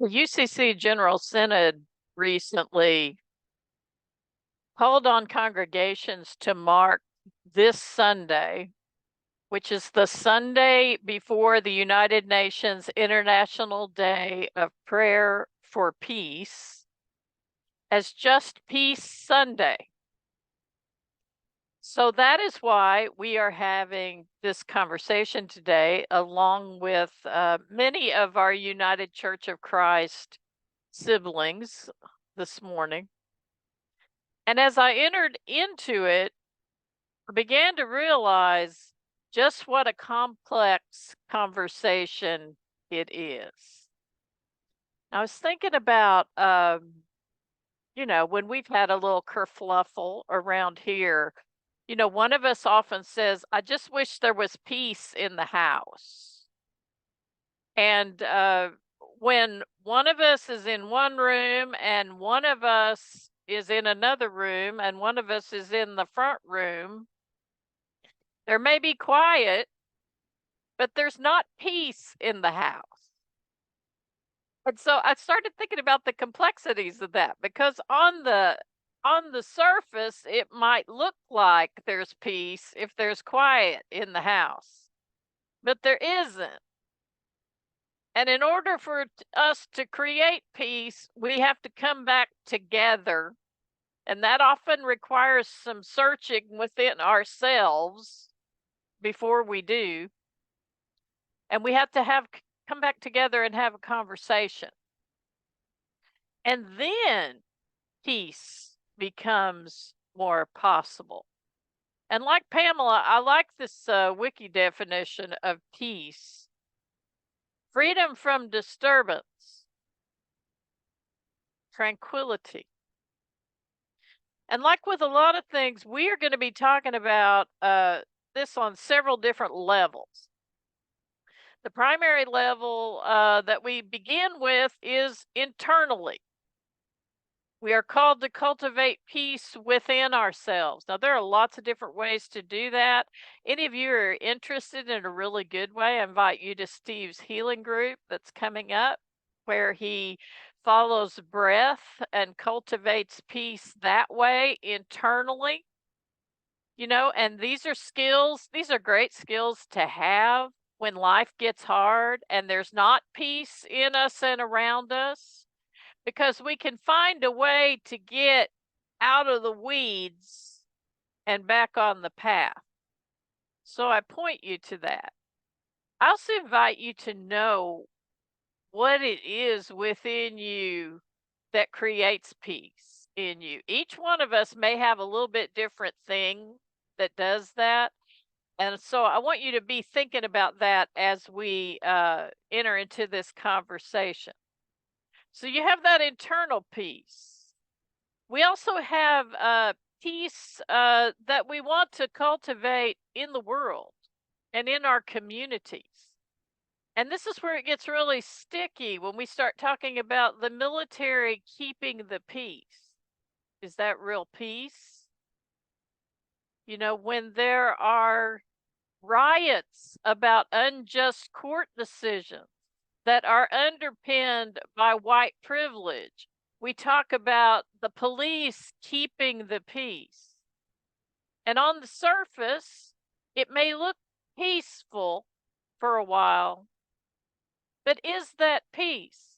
The UCC General Synod recently called on congregations to mark this Sunday, which is the Sunday before the United Nations International Day of Prayer for Peace, as Just Peace Sunday. So that is why we are having this conversation today, along with many of our United Church of Christ siblings this morning. And as I entered into it, I began to realize just what a complex conversation it is. I was thinking about, when we've had a little kerfluffle around here, one of us often says, I just wish there was peace in the house. And when one of us is in one room and one of us is in another room and one of us is in the front room, there may be quiet, but there's not peace in the house. And so I started thinking about the complexities of that, because on the surface, it might look like there's peace if there's quiet in the house, but there isn't. And in order for us to create peace, we have to come back together. And that often requires some searching within ourselves before we do. And we have to come back together and have a conversation. And then peace becomes more possible. And like Pamela, I like this wiki definition of peace: freedom from disturbance, tranquility. And like with a lot of things, we are going to be talking about this on several different levels. The primary level that we begin with is internally. We are called to cultivate peace within ourselves. Now, there are lots of different ways to do that. Any of you are interested in a really good way, I invite you to Steve's healing group that's coming up, where he follows breath and cultivates peace that way internally. And these are skills, these are great skills to have when life gets hard and there's not peace in us and around us, because we can find a way to get out of the weeds and back on the path. So I point you to that. I also invite you to know what it is within you that creates peace in you. Each one of us may have a little bit different thing that does that. And so I want you to be thinking about that as we enter into this conversation. So you have that internal peace. We also have peace that we want to cultivate in the world and in our communities. And this is where it gets really sticky when we start talking about the military keeping the peace. Is that real peace? When there are riots about unjust court decisions that are underpinned by white privilege, we talk about the police keeping the peace. And on the surface, it may look peaceful for a while, but is that peace?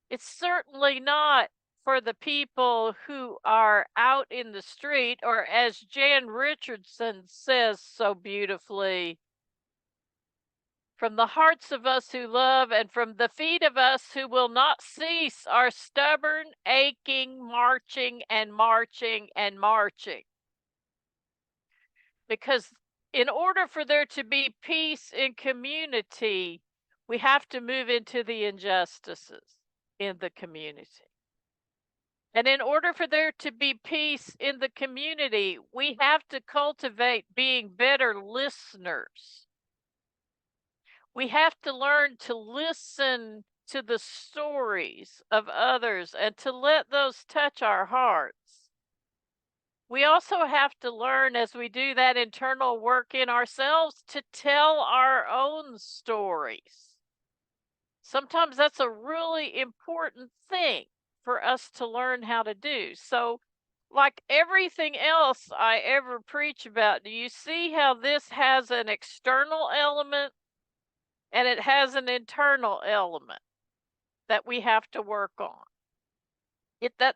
It's certainly not for the people who are out in the street, or as Jan Richardson says so beautifully, from the hearts of us who love and from the feet of us who will not cease our stubborn, aching, marching and marching and marching. Because in order for there to be peace in community, we have to move into the injustices in the community. And in order for there to be peace in the community, we have to cultivate being better listeners. We have to learn to listen to the stories of others and to let those touch our hearts. We also have to learn, as we do that internal work in ourselves, to tell our own stories. Sometimes that's a really important thing for us to learn how to do. So, like everything else I ever preach about, do you see how this has an external element and it has an internal element that we have to work on?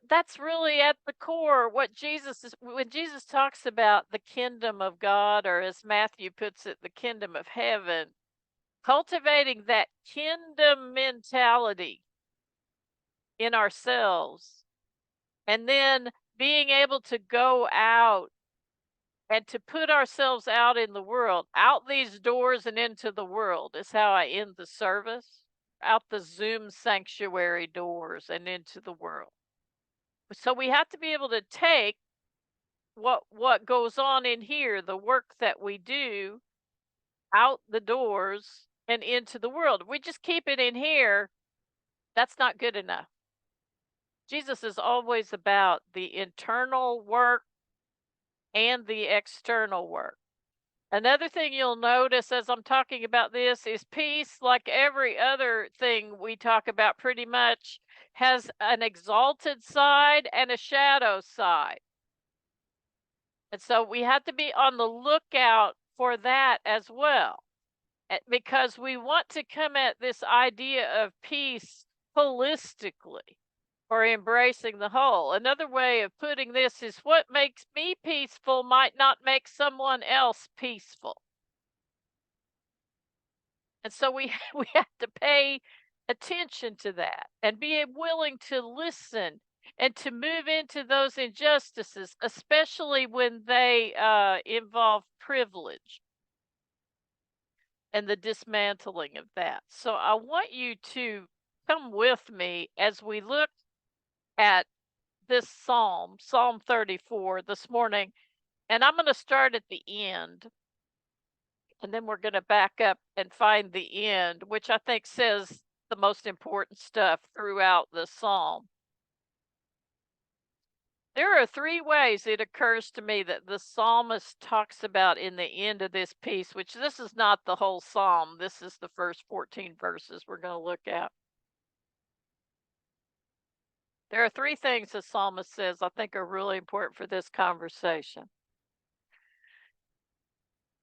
That's really at the core what Jesus is when Jesus talks about the kingdom of God, or as Matthew puts it, the kingdom of heaven, cultivating that kingdom mentality in ourselves, and then being able to go out and to put ourselves out in the world, out these doors and into the world is how I end the service. Out the Zoom sanctuary doors and into the world. So we have to be able to take what goes on in here, the work that we do, out the doors and into the world. If we just keep it in here, that's not good enough. Jesus is always about the internal work and the external work. Another thing you'll notice as I'm talking about this is peace, like every other thing we talk about pretty much, has an exalted side and a shadow side. And so we have to be on the lookout for that as well, because we want to come at this idea of peace holistically, or embracing the whole. Another way of putting this is what makes me peaceful might not make someone else peaceful. And so we we have to pay attention to that and be willing to listen and to move into those injustices, especially when they involve privilege and the dismantling of that. So I want you to come with me as we look at this psalm, Psalm 34, this morning, and I'm going to start at the end, and then we're going to back up and find the end, which I think says the most important stuff throughout the psalm. There are three ways it occurs to me that the psalmist talks about in the end of this piece, which this is not the whole psalm. This is the first 14 verses we're going to look at. There are three things the psalmist says I think are really important for this conversation.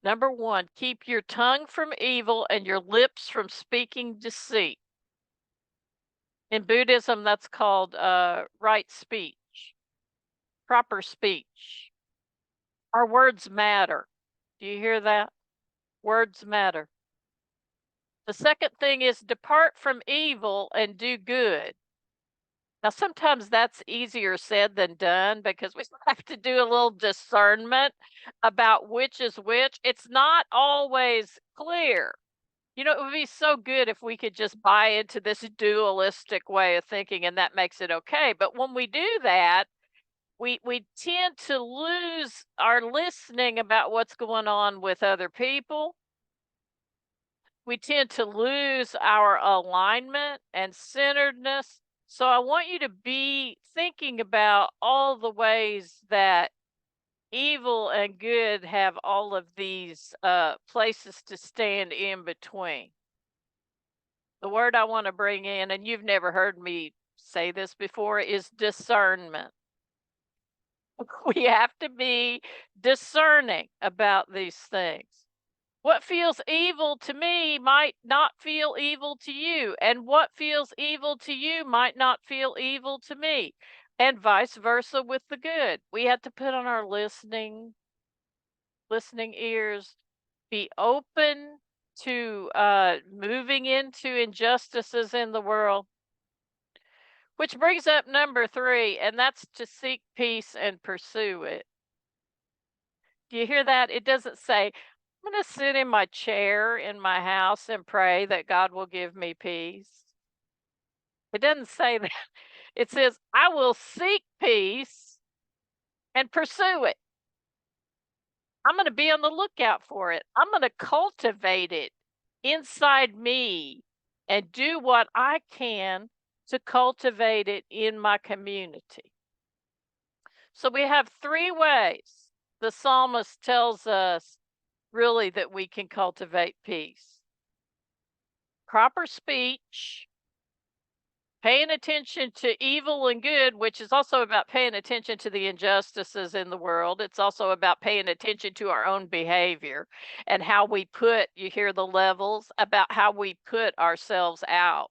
Number one, keep your tongue from evil and your lips from speaking deceit. In Buddhism, that's called right speech, proper speech. Our words matter. Do you hear that? Words matter. The second thing is depart from evil and do good. Now, sometimes that's easier said than done because we have to do a little discernment about which is which. It's not always clear. You know, it would be so good if we could just buy into this dualistic way of thinking and that makes it okay. But when we do that, we tend to lose our listening about what's going on with other people. We tend to lose our alignment and centeredness. So I want you to be thinking about all the ways that evil and good have all of these places to stand in between. The word I want to bring in, and you've never heard me say this before, is discernment. We have to be discerning about these things. What feels evil to me might not feel evil to you, and what feels evil to you might not feel evil to me, and vice versa with the good. We have to put on our listening ears, be open to moving into injustices in the world. Which brings up number 3, and that's to seek peace and pursue it. Do you hear that? It doesn't say, I'm going to sit in my chair in my house and pray that God will give me peace. It doesn't say that. It says, I will seek peace and pursue it. I'm going to be on the lookout for it. I'm going to cultivate it inside me and do what I can to cultivate it in my community. So we have 3 ways the psalmist tells us really that we can cultivate peace. proper speech, paying attention to evil and good, which is also about paying attention to the injustices in the world. It's also about paying attention to our own behavior and how we put, you hear the levels, about how we put ourselves out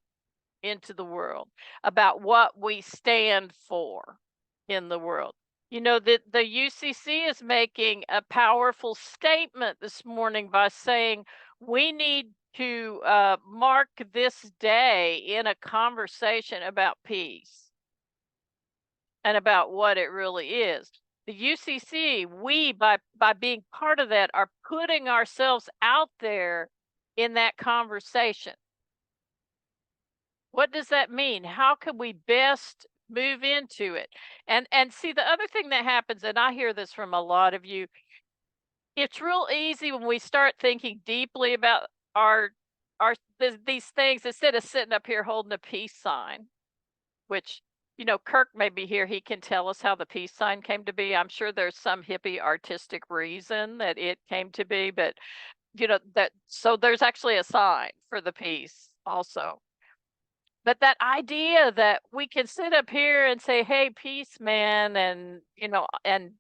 into the world, about what we stand for in the world. You know, that the UCC is making a powerful statement this morning by saying we need to mark this day in a conversation about peace and about what it really is. The UCC, we by being part of that are putting ourselves out there in that conversation. What does that mean? How can we best move into it? And see, the other thing that happens, and I hear this from a lot of you, it's real easy when we start thinking deeply about these things, instead of sitting up here holding a peace sign, which, you know, Kirk may be here, he can tell us how the peace sign came to be. I'm sure there's some hippie artistic reason that it came to be, but you know, that so there's actually a sign for the peace also. But that idea that we can sit up here and say, "Hey, peace, man," and you know, and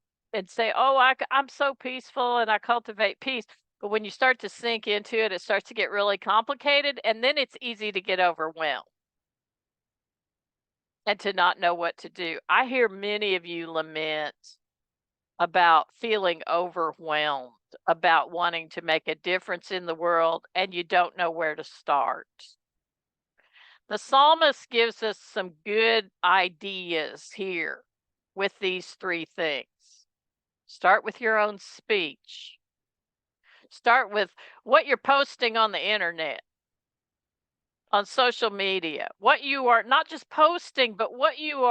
say, "Oh, I'm so peaceful and I cultivate peace." But when you start to sink into it, it starts to get really complicated, and then it's easy to get overwhelmed and to not know what to do. I hear many of you lament about feeling overwhelmed, about wanting to make a difference in the world, and you don't know where to start. The psalmist gives us some good ideas here with these three things. Start with your own speech. Start with what you're posting on the internet, on social media, what you are not just posting, but what you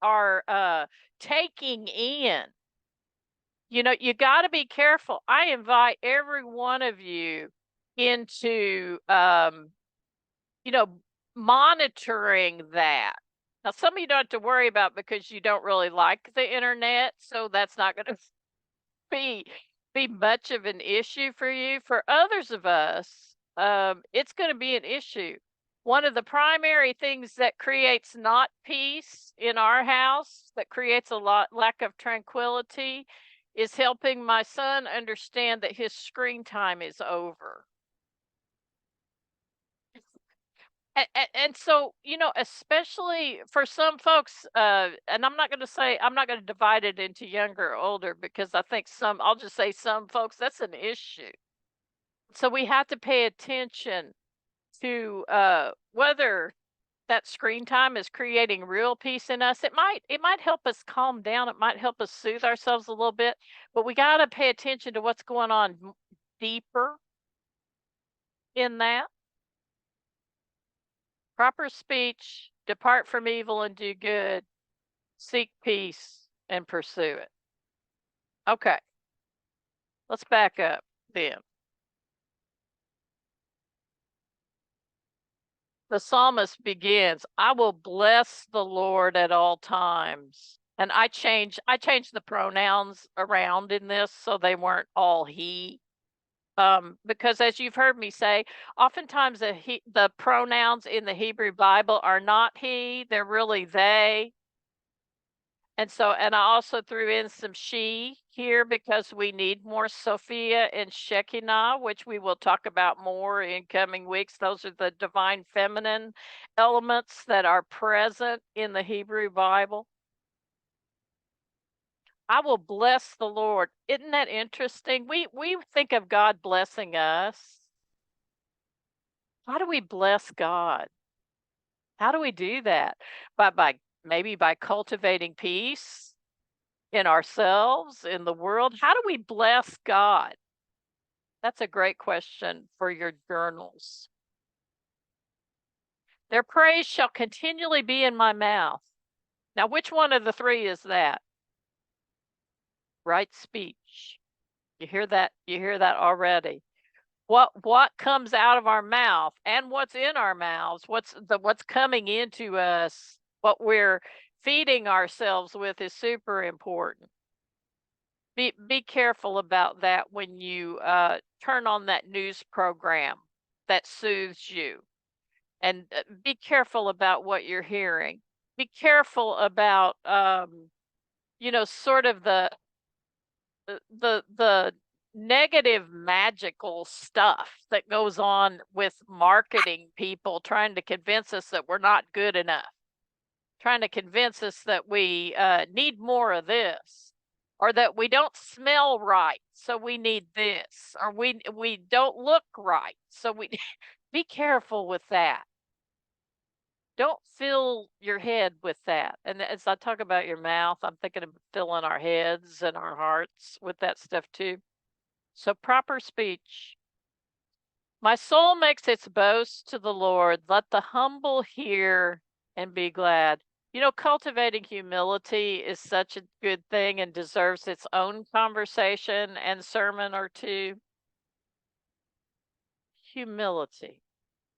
are taking in. You know, you got to be careful. I invite every one of you into you know, monitoring that. Now, some of you don't have to worry about because you don't really like the internet, so that's not going to be be much of an issue for you. For others of us, it's going to be an issue. One of the primary things that creates not peace in our house, that creates a lot lack of tranquility, is helping my son understand that his screen time is over. And so, you know, especially for some folks, and I'm not going to say, I'm not going to divide it into younger or older, because I think some, I'll just say some folks, that's an issue. So we have to pay attention to whether that screen time is creating real peace in us. It might help us calm down. It might help us soothe ourselves a little bit, but we got to pay attention to what's going on deeper in that. Proper speech, depart from evil and do good, seek peace and pursue it. Okay, let's back up then. The psalmist begins, I will bless the Lord at all times. And I changed the pronouns around in this so they weren't all he. Because as you've heard me say, oftentimes the pronouns in the Hebrew Bible are not he, they're really they. And so, and I also threw in some she here because we need more Sophia and Shekinah, which we will talk about more in coming weeks. Those are the divine feminine elements that are present in the Hebrew Bible. I will bless the Lord. Isn't that interesting? We think of God blessing us. How do we bless God? How do we do that? By maybe by cultivating peace in ourselves, in the world. How do we bless God? That's a great question for your journals. Their praise shall continually be in my mouth. Now, which one of the three is that? Right speech. You hear that? You hear that already. What comes out of our mouth and what's in our mouths, what's coming into us, what we're feeding ourselves with is super important. Be careful about that when you turn on that news program that soothes you. and be careful about what you're hearing. Be careful about, sort of the negative magical stuff that goes on with marketing people trying to convince us that we're not good enough, trying to convince us that we need more of this, or that we don't smell right, so we need this, or we don't look right, so we be careful with that. Don't fill your head with that. And as I talk about your mouth, I'm thinking of filling our heads and our hearts with that stuff too. So, proper speech. My soul makes its boast to the Lord. Let the humble hear and be glad. Cultivating humility is such a good thing and deserves its own conversation and sermon or two. Humility.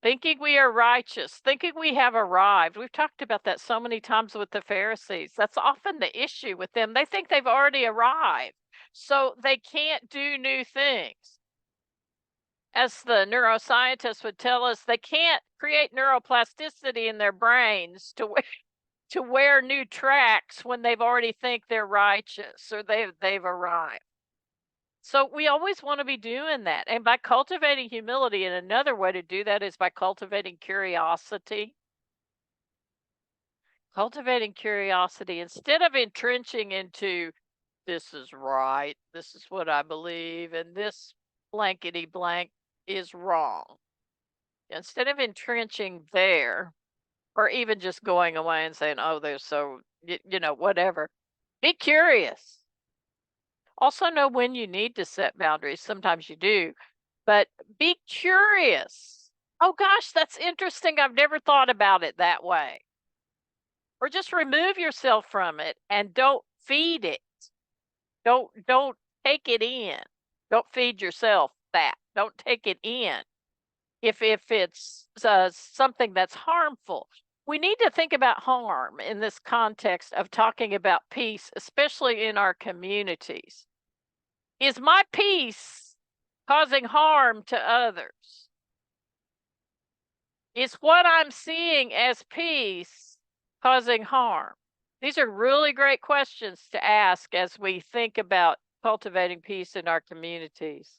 Thinking we are righteous, thinking we have arrived. We've talked about that so many times with the Pharisees. That's often the issue with them. They think they've already arrived, so they can't do new things. As the neuroscientists would tell us, they can't create neuroplasticity in their brains to wear new tracks when they've already think they're righteous or they've arrived. So we always want to be doing that. And by cultivating humility, and another way to do that is by cultivating curiosity. Cultivating curiosity instead of entrenching into this is right, this is what I believe, and this blankety blank is wrong. Instead of entrenching there, or even just going away and saying, oh, they're so, whatever. Be curious. Also know when you need to set boundaries. Sometimes you do, but be curious. Oh gosh, that's interesting. I've never thought about it that way. Or just remove yourself from it and don't feed it. Don't take it in. Don't feed yourself that. Don't take it in. If it's something that's harmful. We need to think about harm in this context of talking about peace, especially in our communities. Is my peace causing harm to others? Is what I'm seeing as peace causing harm? These are really great questions to ask as we think about cultivating peace in our communities.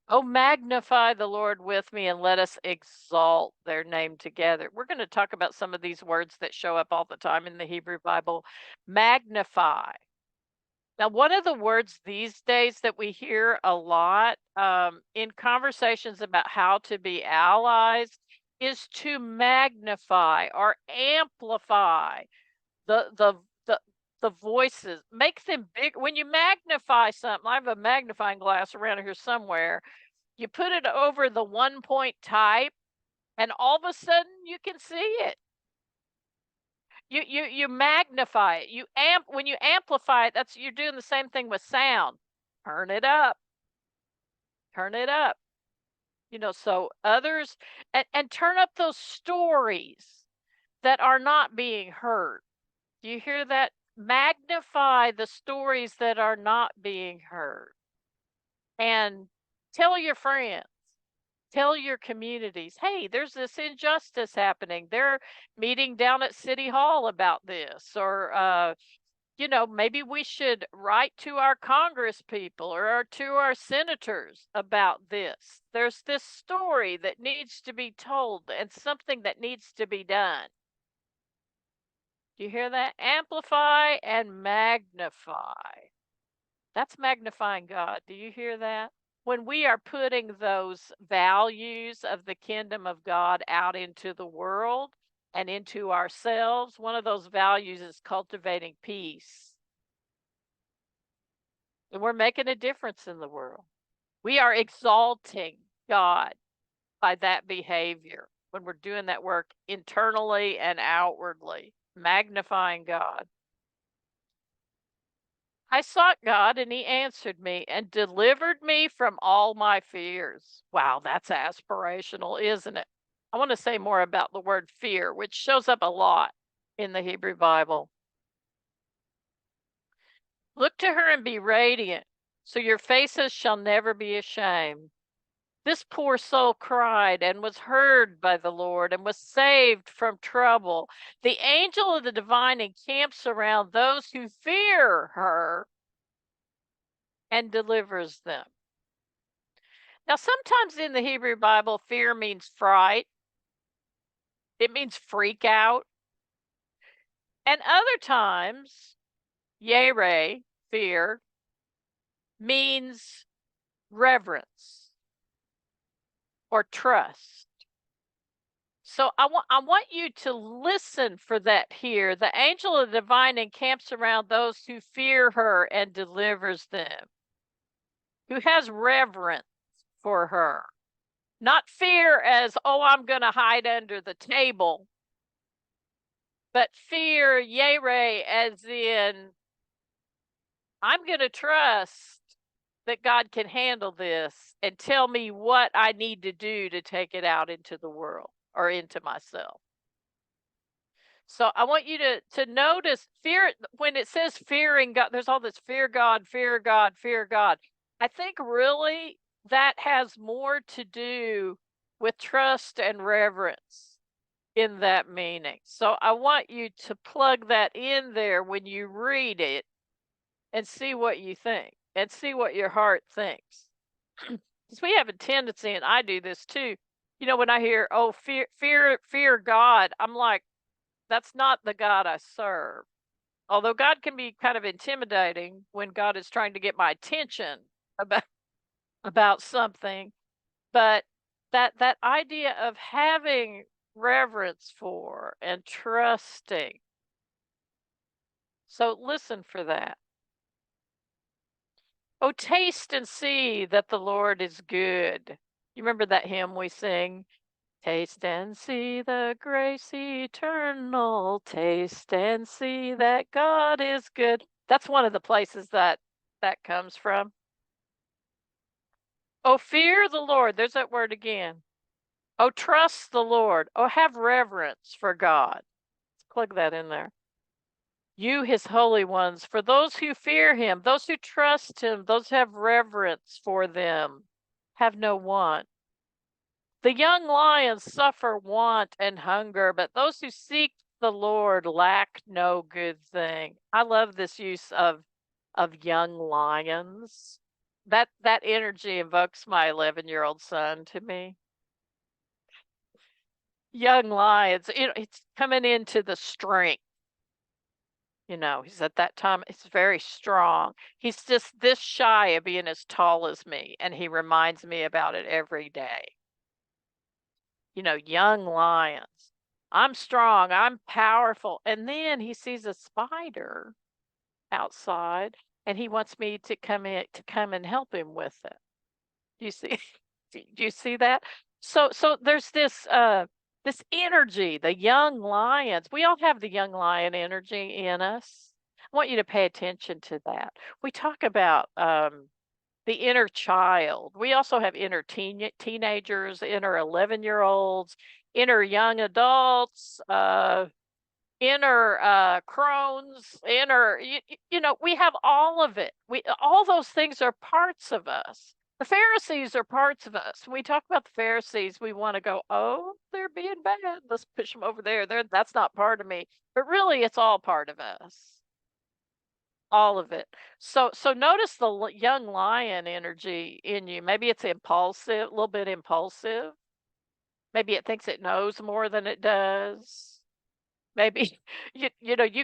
Oh, magnify the Lord with me and let us exalt their name together. We're going to talk about some of these words that show up all the time in the Hebrew Bible. Magnify. Now, one of the words these days that we hear a lot in conversations about how to be allies is to magnify or amplify the voices, make them big. When you magnify something, I have a magnifying glass around here somewhere. You put it over the 1-point type, and all of a sudden you can see it. You magnify it. When you amplify it, you're doing the same thing with sound. Turn it up. Turn it up. So others and turn up those stories that are not being heard. Do you hear that? Magnify the stories that are not being heard. And tell your friends, tell your communities, hey, there's this injustice happening. They're meeting down at City Hall about this. Or, maybe we should write to our Congress people or to our senators about this. There's this story that needs to be told and something that needs to be done. Do you hear that? Amplify and magnify. That's magnifying God. Do you hear that? When we are putting those values of the kingdom of God out into the world and into ourselves, one of those values is cultivating peace. And we're making a difference in the world. We are exalting God by that behavior when we're doing that work internally and outwardly, magnifying God. I sought God and he answered me and delivered me from all my fears. Wow, that's aspirational, isn't it? I want to say more about the word fear, which shows up a lot in the Hebrew Bible. Look to her and be radiant, so your faces shall never be ashamed. This poor soul cried and was heard by the Lord and was saved from trouble. The angel of the divine encamps around those who fear her and delivers them. Now, sometimes in the Hebrew Bible, fear means fright. It means freak out. And other times, yere, fear, means reverence or trust. So I want you to listen for that here. The angel of the divine encamps around those who fear her and delivers them. Who has reverence for her. Not fear as, oh, I'm going to hide under the table. But fear, yere, as in, I'm going to trust that God can handle this and tell me what I need to do to take it out into the world or into myself. So I want you to notice fear. When it says fearing God, there's all this fear God, fear God, fear God. I think really that has more to do with trust and reverence in that meaning. So I want you to plug that in there when you read it and see what you think and see what your heart thinks. Because we have a tendency, and I do this too. You know, when I hear, oh, fear God, I'm like, that's not the God I serve. Although God can be kind of intimidating when God is trying to get my attention about something, but that idea of having reverence for and trusting. So listen for that. Oh, taste and see that the Lord is good. You remember that hymn we sing? Taste and see the grace eternal. Taste and see that God is good. That's one of the places that comes from. Oh, fear the Lord. There's that word again. Oh, trust the Lord. Oh, have reverence for God. Let's plug that in there. You, his holy ones, for those who fear him, those who trust him, those who have reverence for them, have no want. The young lions suffer want and hunger, but those who seek the Lord lack no good thing. I love this use of young lions. That energy invokes my 11-year-old son to me. Young lions, it's coming into the strength. He's at that time, it's very strong. He's just this shy of being as tall as me, and he reminds me about it every day. Young lions. I'm strong, I'm powerful. And then he sees a spider outside and he wants me to come and help him with it. Do you see do you see that? So there's this energy, the young lions. We all have the young lion energy in us. I want you to pay attention to that. We talk about the inner child. We also have inner teenagers, inner 11-year-olds, inner young adults, inner crones, inner, we have all of it. All those things are parts of us. The Pharisees are parts of us. When we talk about the Pharisees, we want to go, oh, they're being bad. Let's push them over there. That's not part of me. But really, it's all part of us. All of it. So notice the young lion energy in you. Maybe it's impulsive, a little bit impulsive. Maybe it thinks it knows more than it does. Maybe you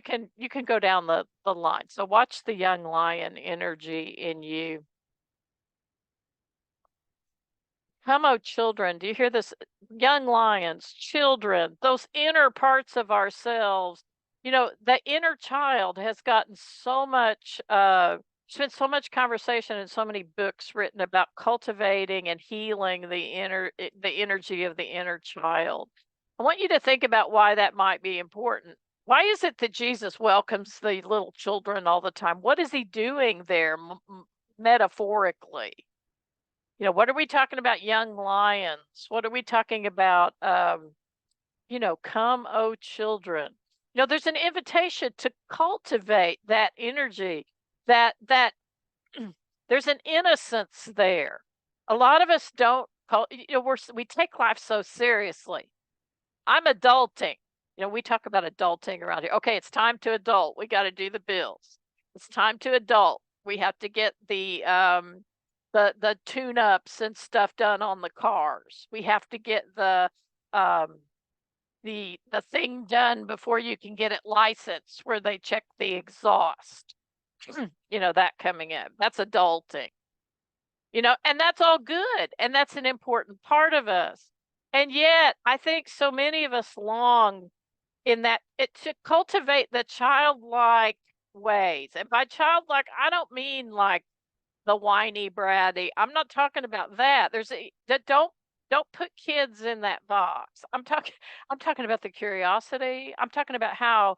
can go down the line. So watch the young lion energy in you. Come, oh children, do you hear this? Young lions, children, those inner parts of ourselves. The inner child has gotten so much, there's been so much conversation and so many books written about cultivating and healing the energy of the inner child. I want you to think about why that might be important. Why is it that Jesus welcomes the little children all the time? What is he doing there metaphorically? What are we talking about? Young lions. What are we talking about? Come, oh children. There's an invitation to cultivate that energy, that there's an innocence there. A lot of us don't we take life so seriously. I'm adulting. We talk about adulting around here. Okay, it's time to adult. We got to do the bills. It's time to adult. We have to get the tune-ups and stuff done on the cars. We have to get um the thing done before you can get it licensed, where they check the exhaust. That coming in. That's adulting. And that's all good. And that's an important part of us. And yet, I think so many of us long in that to cultivate the childlike ways. And by childlike, I don't mean like the whiny bratty. I'm not talking about that. Don't put kids in that box. I'm talking about the curiosity. I'm talking about how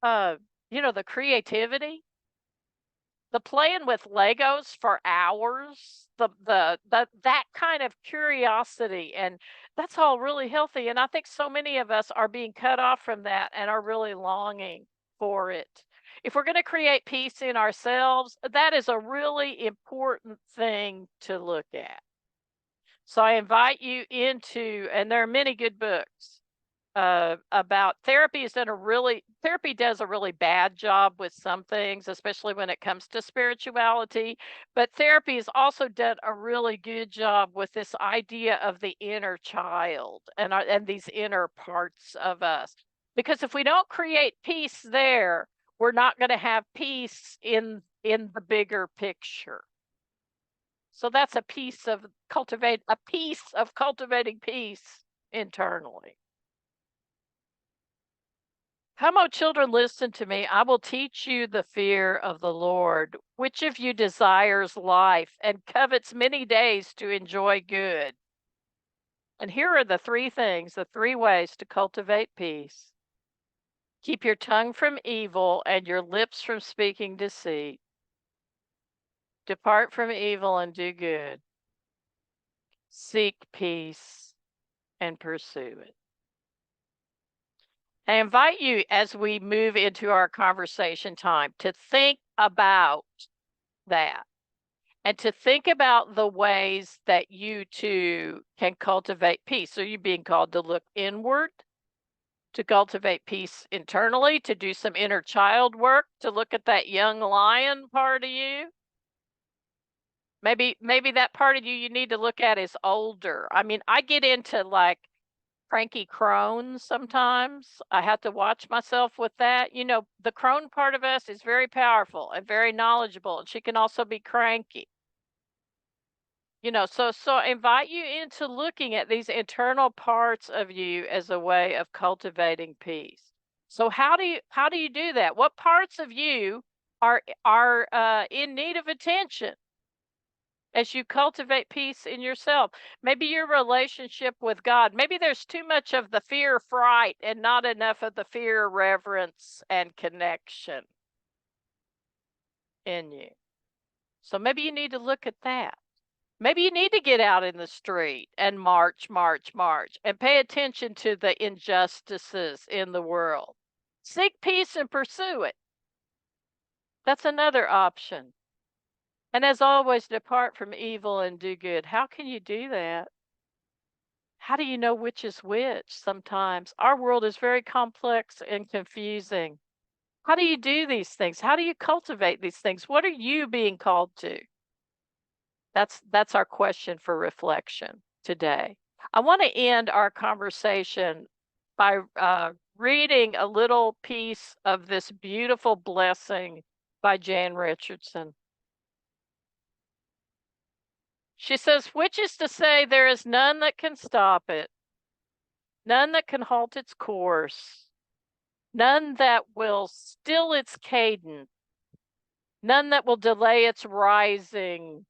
the creativity, the playing with Legos for hours, that kind of curiosity, and that's all really healthy. And I think so many of us are being cut off from that and are really longing for it. If we're going to create peace in ourselves, that is a really important thing to look at. So I invite you into, and there are many good books about therapy. Therapy does a really bad job with some things, especially when it comes to spirituality. But therapy has also done a really good job with this idea of the inner child and these inner parts of us. Because if we don't create peace there, we're not going to have peace in the bigger picture. So that's a piece of cultivating peace internally. Come, O children, listen to me. I will teach you the fear of the Lord. Which of you desires life and covets many days to enjoy good? And here are the three ways to cultivate peace. Keep your tongue from evil and your lips from speaking deceit. Depart from evil and do good. Seek peace and pursue it. I invite you, as we move into our conversation time, to think about that and to think about the ways that you too can cultivate peace. So you're being called to look inward, to cultivate peace internally, to do some inner child work, to look at that young lion part of you. Maybe that part of you need to look at is older. I mean, I get into like cranky crone sometimes. I have to watch myself with that. The crone part of us is very powerful and very knowledgeable, and she can also be cranky. So I invite you into looking at these internal parts of you as a way of cultivating peace. So how do you do that? What parts of you are in need of attention as you cultivate peace in yourself? Maybe your relationship with God. Maybe there's too much of the fear, fright, and not enough of the fear, reverence, and connection in you. So maybe you need to look at that. Maybe you need to get out in the street and march, and pay attention to the injustices in the world. Seek peace and pursue it. That's another option. And as always, depart from evil and do good. How can you do that? How do you know which is which sometimes? Our world is very complex and confusing. How do you do these things? How do you cultivate these things? What are you being called to? That's our question for reflection today. I want to end our conversation by reading a little piece of this beautiful blessing by Jan Richardson. She says, which is to say, there is none that can stop it, none that can halt its course, none that will still its cadence, none that will delay its rising,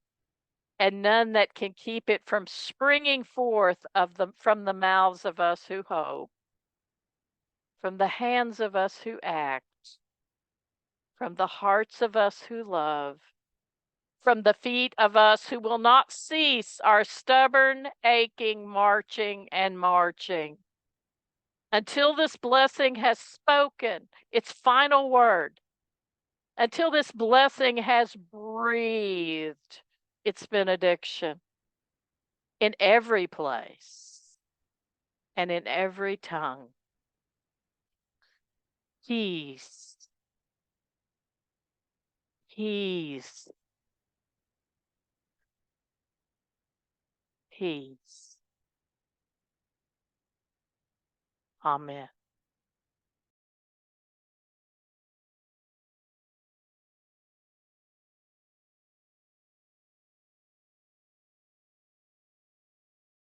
and none that can keep it from springing forth from the mouths of us who hope, from the hands of us who act, from the hearts of us who love, from the feet of us who will not cease our stubborn, aching, marching and marching, until this blessing has spoken its final word, until this blessing has breathed its benediction. in every place and in every tongue. Peace. Peace. Peace. Amen.